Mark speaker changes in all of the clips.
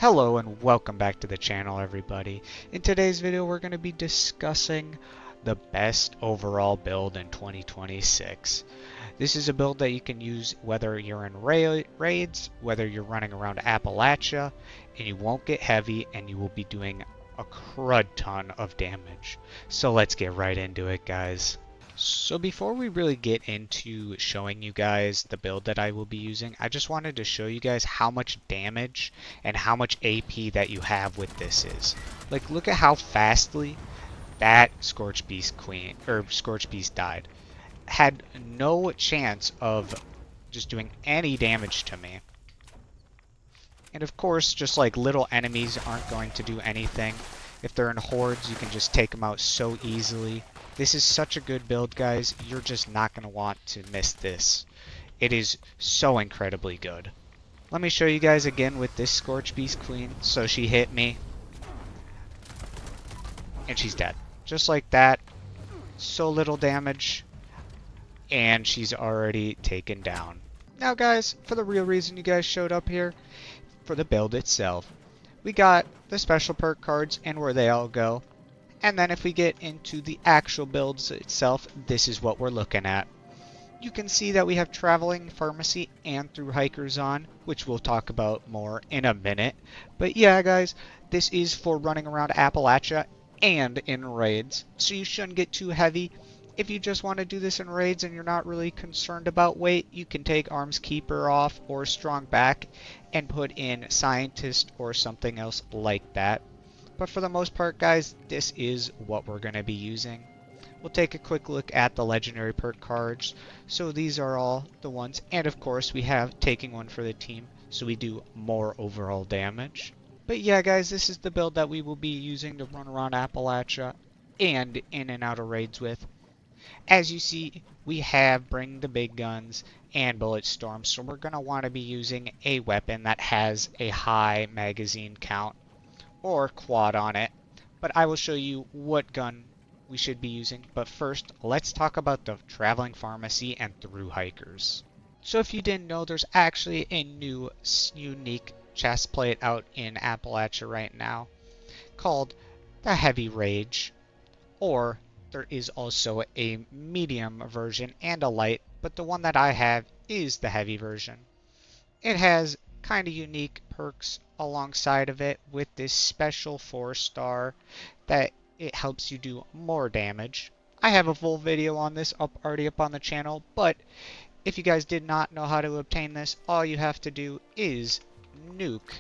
Speaker 1: Hello and welcome back to the channel, everybody. In today's video we're going to be discussing the best overall build in 2026. This is a build that you can use whether you're in raids, whether you're running around Appalachia, and you won't get heavy and you will be doing a crud ton of damage. So let's get right into it, guys. So before we really get into showing you guys the build that I will be using, I just wanted to show you guys how much damage and how much AP that you have with this is. Like, look at how fastly that Scorch Beast Queen, or Scorch Beast died. Had no chance of just doing any damage to me. And of course, just like little enemies aren't going to do anything. If they're in hordes, you can just take them out so easily. This is such a good build, guys. You're just not going to want to miss this. It is so incredibly good. Let me show you guys again with this Scorch Beast Queen. So she hit me. And she's dead. Just like that. So little damage. And she's already taken down. Now, guys, for the real reason you guys showed up here, for the build itself, we got the special perk cards and where they all go. And then if we get into the actual builds itself, this is what we're looking at. You can see that we have Traveling Pharmacy and Through Hikers on, which we'll talk about more in a minute. But yeah, guys, this is for running around Appalachia and in raids, so you shouldn't get too heavy. If you just want to do this in raids and you're not really concerned about weight, you can take Arms Keeper off or Strong Back and put in Scientist or something else like that. But for the most part, guys, this is what we're going to be using. We'll take a quick look at the legendary perk cards. So these are all the ones. And of course, we have taking one for the team, so we do more overall damage. But yeah, guys, this is the build that we will be using to run around Appalachia and in and out of raids with. As you see, we have Bring the Big Guns and Bullet Storm, so we're going to want to be using a weapon that has a high magazine count or quad on it, but I will show you what gun we should be using. But first, let's talk about the Traveling Pharmacy and Through Hikers. So if you didn't know, there's actually a new unique chest plate out in Appalachia right now called the Heavy Rage, or there is also a medium version and a light, but the one that I have is the heavy version. It has kind of unique perks alongside of it with this special 4-star that it helps you do more damage. I have a full video on this already up on the channel, but if you guys did not know how to obtain this, all you have to do is nuke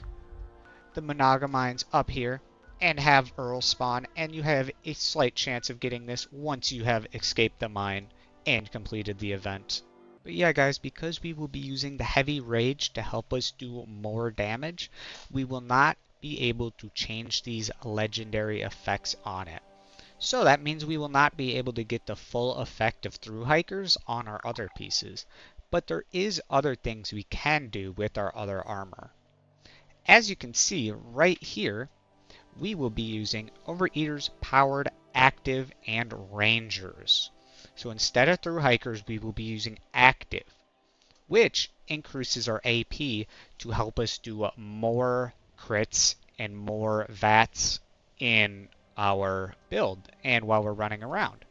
Speaker 1: the Monogamines up here and have Earl spawn, and you have a slight chance of getting this once you have escaped the mine and completed the event. But yeah, guys, because we will be using the Heavy Rage to help us do more damage, we will not be able to change these legendary effects on it. So that means we will not be able to get the full effect of Through Hikers on our other pieces. But there is other things we can do with our other armor. As you can see right here, we will be using Overeaters, Powered, Active, and Rangers. So instead of Through Hikers, we will be using Active, which increases our AP to help us do more crits and more VATS in our build and while we're running around.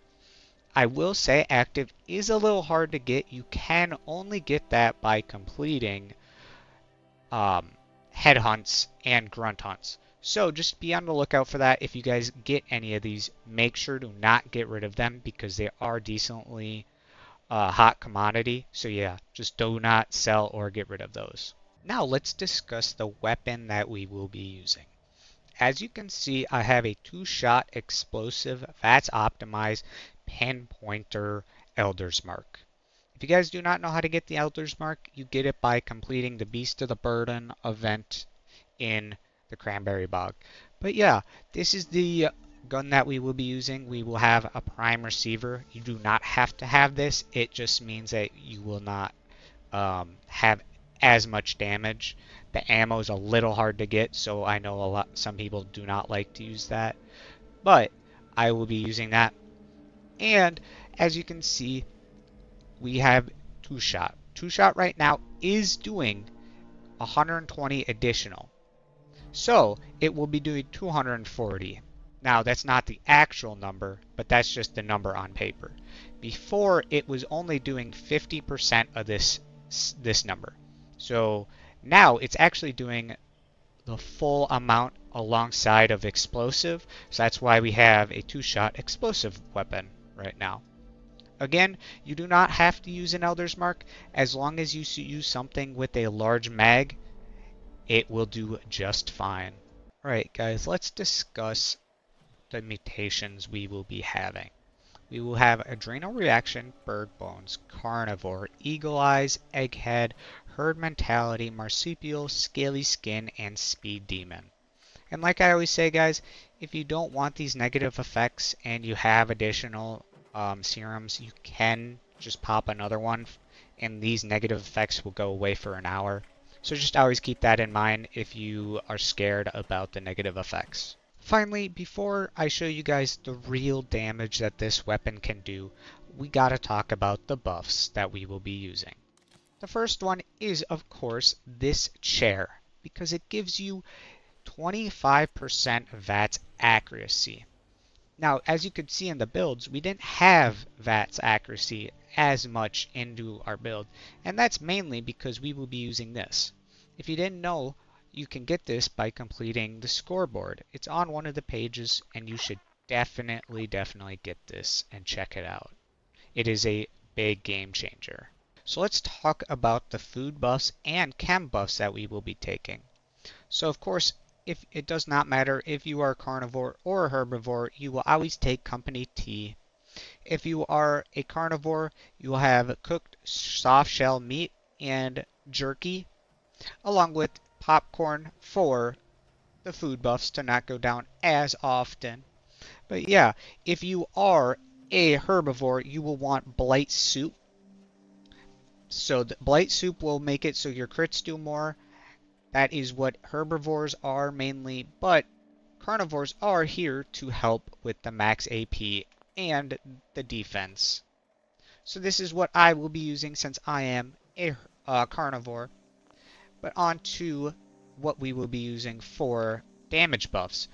Speaker 1: I will say Active is a little hard to get. You can only get that by completing head hunts and grunt hunts. So just be on the lookout for that. If you guys get any of these, make sure to not get rid of them because they are decently hot commodity. So yeah, just do not sell or get rid of those. Now let's discuss the weapon that we will be using. As you can see, I have a 2-shot explosive VATS optimized pinpointer Elder's Mark. If you guys do not know how to get the Elder's Mark, you get it by completing the Beast of the Burden event in the Cranberry Bog. But yeah, this is the gun that we will be using. We will have a prime receiver. You do not have to have this. It just means that you will not have as much damage. The ammo is a little hard to get, so I know some people do not like to use that. But I will be using that. And as you can see, we have 2-shot. 2-shot right now is doing 120 additional. So it will be doing 240. Now that's not the actual number, but that's just the number on paper. Before it was only doing 50% of this number. So now it's actually doing the full amount alongside of explosive. So that's why we have a 2-shot explosive weapon right now. Again, you do not have to use an Elder's Mark. As long as you use something with a large mag, it will do just fine. Alright guys, let's discuss the mutations we will be having. We will have Adrenal Reaction, Bird Bones, Carnivore, Eagle Eyes, Egghead, Herd Mentality, Marsupial, Scaly Skin, and Speed Demon. And like I always say guys, if you don't want these negative effects and you have additional serums, you can just pop another one and these negative effects will go away for an hour. So just always keep that in mind if you are scared about the negative effects. Finally, before I show you guys the real damage that this weapon can do, we gotta talk about the buffs that we will be using. The first one is, of course, this chair, because it gives you 25% VATS accuracy. Now, as you could see in the builds, we didn't have VATS accuracy as much into our build, and that's mainly because we will be using this. If you didn't know, you can get this by completing the scoreboard. It's on one of the pages, and you should definitely get this and check it out. It is a big game changer. So let's talk about the food buffs and chem buffs that we will be taking. So of course, if it does not matter if you are a carnivore or a herbivore, you will always take company tea. If you are a carnivore, you will have cooked soft shell meat and jerky, along with popcorn for the food buffs to not go down as often. But yeah, if you are a herbivore, you will want blight soup. So the blight soup will make it so your crits do more. That is what herbivores are mainly, but carnivores are here to help with the max AP and the defense. So this is what I will be using since I am a carnivore. But on to what we will be using for damage buffs.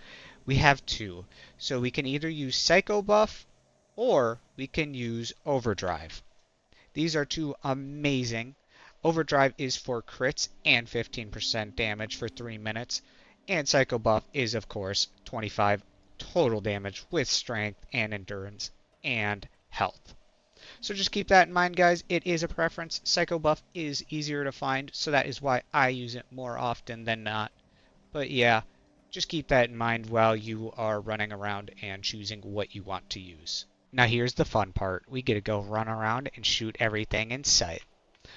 Speaker 1: We have two. So we can either use Psycho Buff or we can use Overdrive. These are two amazing. Overdrive is for crits and 15% damage for 3 minutes. And Psycho Buff is, of course, 25 total damage with strength and endurance and health. So just keep that in mind, guys. It is a preference. Psycho Buff is easier to find, so that is why I use it more often than not. But yeah, just keep that in mind while you are running around and choosing what you want to use. Now here's the fun part. We get to go run around and shoot everything in sight.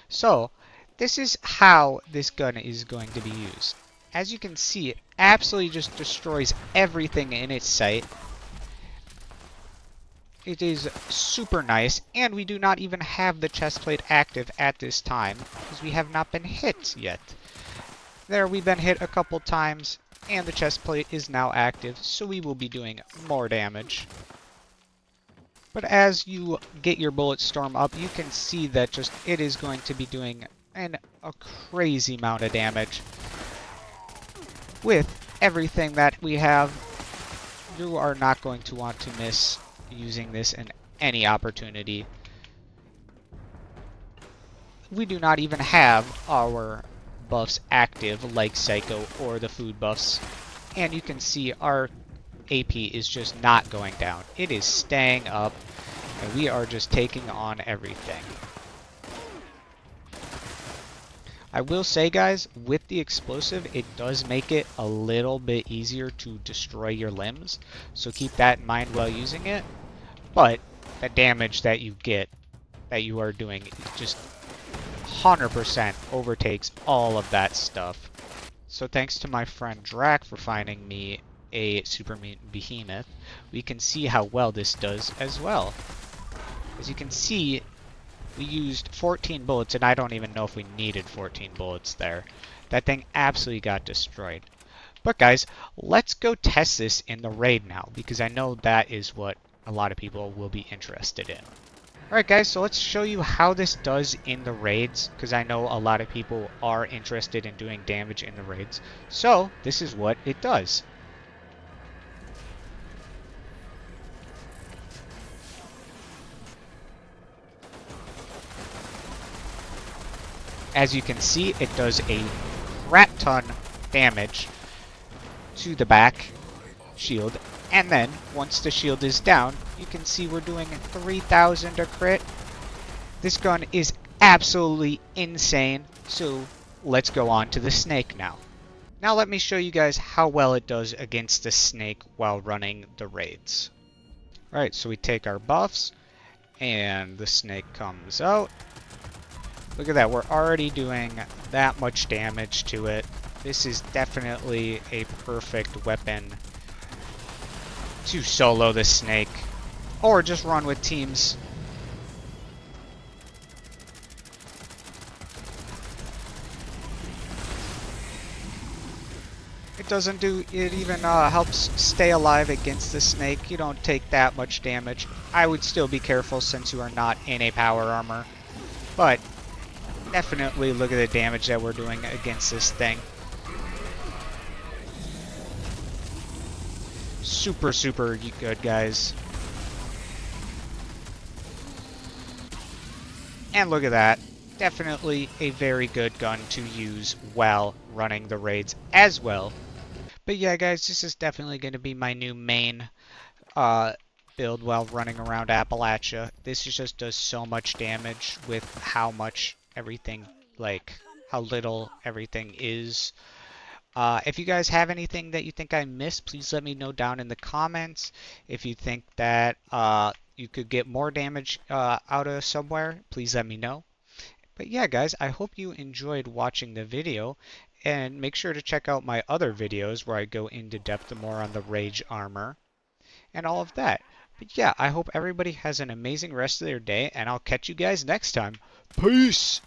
Speaker 1: So, this is how this gun is going to be used. As you can see, it absolutely just destroys everything in its sight. It is super nice, and we do not even have the chest plate active at this time, because we have not been hit yet. There, we've been hit a couple times, and the chest plate is now active, so we will be doing more damage. But as you get your bullet storm up, you can see that just it is going to be doing a crazy amount of damage. With everything that we have, you are not going to want to miss using this in any opportunity. We do not even have our buffs active like Psycho or the food buffs. And you can see our AP is just not going down. It is staying up, and we are just taking on everything. I will say, guys, with the explosive, it does make it a little bit easier to destroy your limbs, so keep that in mind while using it. But the damage that you get, that you are doing, just 100% overtakes all of that stuff. So thanks to my friend Drac for finding me a Super Mutant Behemoth, we can see how well this does as well. As you can see, we used 14 bullets, and I don't even know if we needed 14 bullets there. That thing absolutely got destroyed. But guys, let's go test this in the raid now, because I know that is what a lot of people will be interested in. Alright guys, so let's show you how this does in the raids, because I know a lot of people are interested in doing damage in the raids. So, this is what it does. As you can see, it does a crap ton damage to the back shield, and then once the shield is down, you can see we're doing 3,000 a crit. This gun is absolutely insane, so let's go on to the snake now. Now let me show you guys how well it does against the snake while running the raids. Alright, so we take our buffs, and the snake comes out. Look at that, we're already doing that much damage to it. This is definitely a perfect weapon to solo the snake, or just run with teams. It doesn't do, it even helps stay alive against the snake. You don't take that much damage. I would still be careful since you are not in a power armor, but definitely look at the damage that we're doing against this thing. Super, super good, guys. And look at that. Definitely a very good gun to use while running the raids as well. But yeah, guys, this is definitely going to be my new main build while running around Appalachia. This just does so much damage with how much everything, like, how little everything is. If you guys have anything that you think I missed, please let me know down in the comments. If you think that you could get more damage out of somewhere, please let me know. But yeah, guys, I hope you enjoyed watching the video, and make sure to check out my other videos where I go into depth more on the Rage armor and all of that. But yeah, I hope everybody has an amazing rest of their day, and I'll catch you guys next time. Peace!